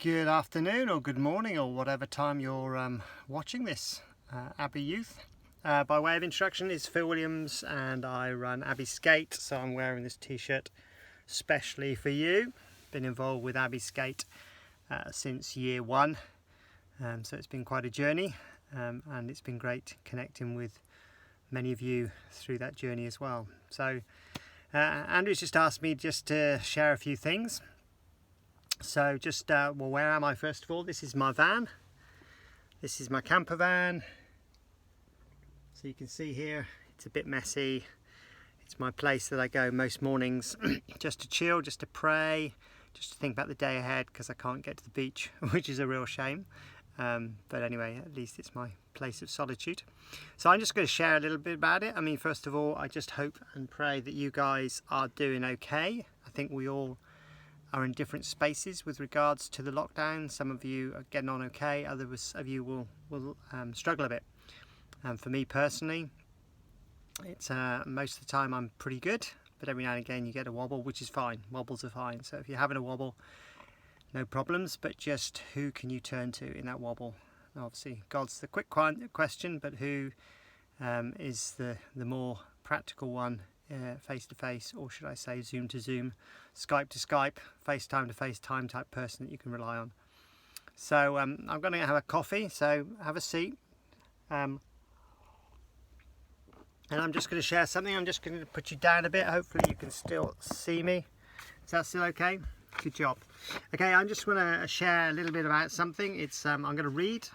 Good afternoon or good morning or whatever time you're watching this, Abbey Youth. By way of introduction, it's Phil Williams and I run Abbey Skate, so I'm wearing this t-shirt specially for you. Been involved with Abbey Skate since year one, so it's been quite a journey, and it's been great connecting with many of you through that journey as well. So Andrew's just asked me just to share a few things. So just, where am I first of all? This is my van. This is my camper van. So you can see here, it's a bit messy. It's my place that I go most mornings just to chill, just to pray, just to think about the day ahead because I can't get to the beach, which is a real shame. But anyway, at least it's my place of solitude. So I'm just going to share a little bit about it. I mean, first of all, I just hope and pray that you guys are doing okay. I think we all are in different spaces with regards to the lockdown. Some of you are getting on okay, others of you will struggle a bit. For me personally, it's most of the time I'm pretty good, but every now and again you get a wobble, which is fine. Wobbles are fine. So if you're having a wobble, no problems, but just who can you turn to in that wobble? Obviously God's the quick question, but who is the more practical one? Face to face, or should I say Zoom to Zoom, Skype to Skype, FaceTime to FaceTime type person that you can rely on. So I'm going to have a coffee, so have a seat, and I'm just going to share something. I'm just going to put you down a bit. Hopefully you can still see me. Is that still okay? Good job. Okay, I'm just going to share a little bit about something. It's I'm going to read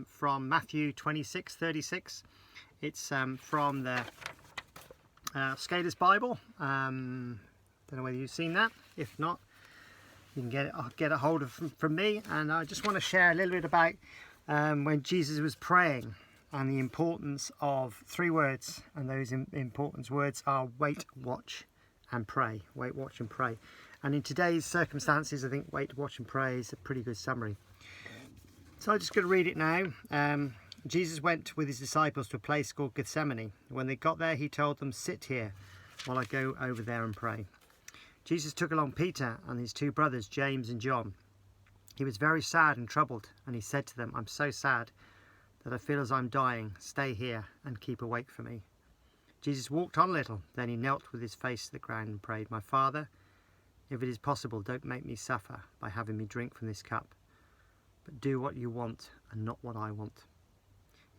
from Matthew 26:36. It's from the Skater's Bible. Don't know whether you've seen that. If not, you can get a hold of from me. And I just want to share a little bit about when Jesus was praying and the importance of three words. And those important words are wait, watch, and pray. Wait, watch, and pray. And in today's circumstances, I think wait, watch, and pray is a pretty good summary. So I'm just going to read it now. Jesus went with his disciples to a place called Gethsemane. When they got there, he told them, "Sit here while I go over there and pray." Jesus took along Peter and his two brothers, James and John. He was very sad and troubled, and he said to them, "I'm so sad that I feel as I'm dying. Stay here and keep awake for me." Jesus walked on a little. Then he knelt with his face to the ground and prayed, "My Father, if it is possible, don't make me suffer by having me drink from this cup, but do what you want and not what I want."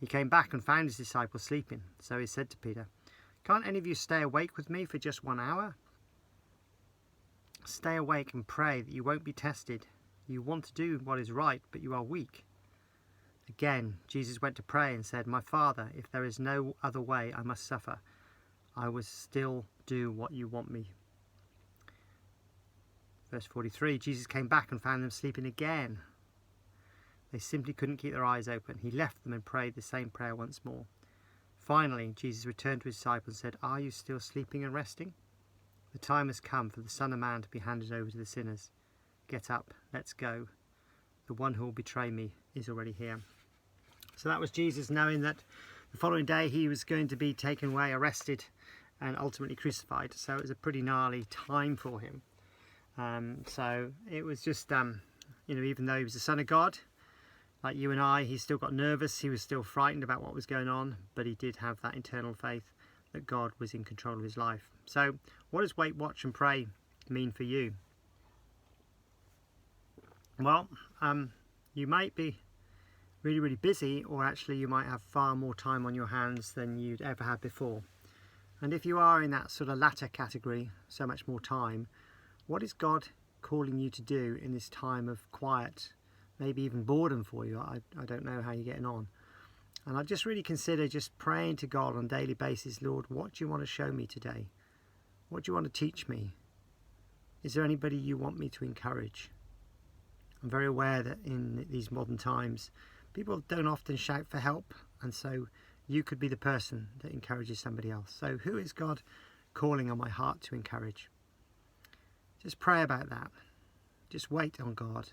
He came back and found his disciples sleeping. So he said to Peter, "Can't any of you stay awake with me for just 1 hour? Stay awake and pray that you won't be tested. You want to do what is right, but you are weak." Again, Jesus went to pray and said, "My Father, if there is no other way I must suffer, I will still do what you want me." Verse 43, Jesus came back and found them sleeping again. They simply couldn't keep their eyes open. He left them and prayed the same prayer once more. Finally, Jesus returned to his disciples and said, "Are you still sleeping and resting? The time has come for the Son of Man to be handed over to the sinners. Get up, let's go. The one who will betray me is already here." So that was Jesus knowing that the following day he was going to be taken away, arrested, and ultimately crucified. So it was a pretty gnarly time for him. So it was just, even though he was the Son of God, like you and I, he still got nervous. He was still frightened about what was going on, but he did have that internal faith that God was in control of his life. So what does wait, watch, and pray mean for you? Well, you might be really, really busy, or actually you might have far more time on your hands than you'd ever had before. And if you are in that sort of latter category, so much more time, what is God calling you to do in this time of quiet, maybe even boredom for you? I don't know how you're getting on. And I just really consider just praying to God on a daily basis, "Lord, what do you want to show me today? What do you want to teach me? Is there anybody you want me to encourage?" I'm very aware that in these modern times, people don't often shout for help, and so you could be the person that encourages somebody else. So who is God calling on my heart to encourage? Just pray about that. Just wait on God.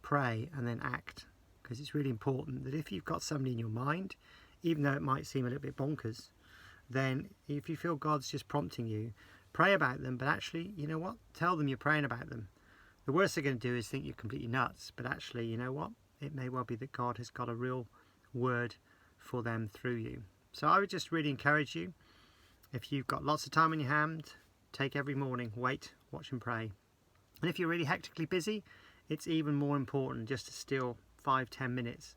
Pray and then act, because it's really important that if you've got somebody in your mind, even though it might seem a little bit bonkers, then if you feel God's just prompting you, pray about them, but actually, you know what? Tell them you're praying about them. the worst they're going to do is think you're completely nuts. But actually, you know what? It may well be that God has got a real word for them through you. So I would just really encourage you, if you've got lots of time on your hand, take every morning, wait, watch and pray. And if you're really hectically busy, it's even more important just to steal 5-10 minutes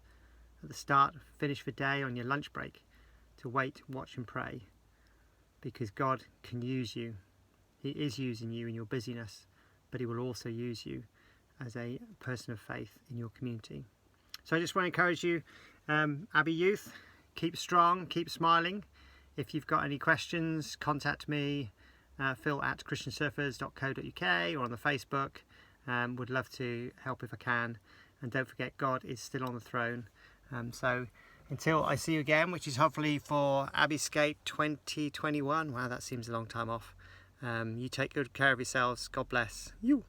at the start, finish the day, on your lunch break, to wait, watch and pray, because God can use you. He is using you in your busyness, but he will also use you as a person of faith in your community. So I just want to encourage you, Abbey Youth, keep strong, keep smiling. If you've got any questions, contact me, phil@christiansurfers.co.uk, or on the Facebook. Would love to help if I can. And don't forget, God is still on the throne. So until I see you again, which is hopefully for Abbey Skate 2021. Wow, that seems a long time off. You take good care of yourselves. God bless you.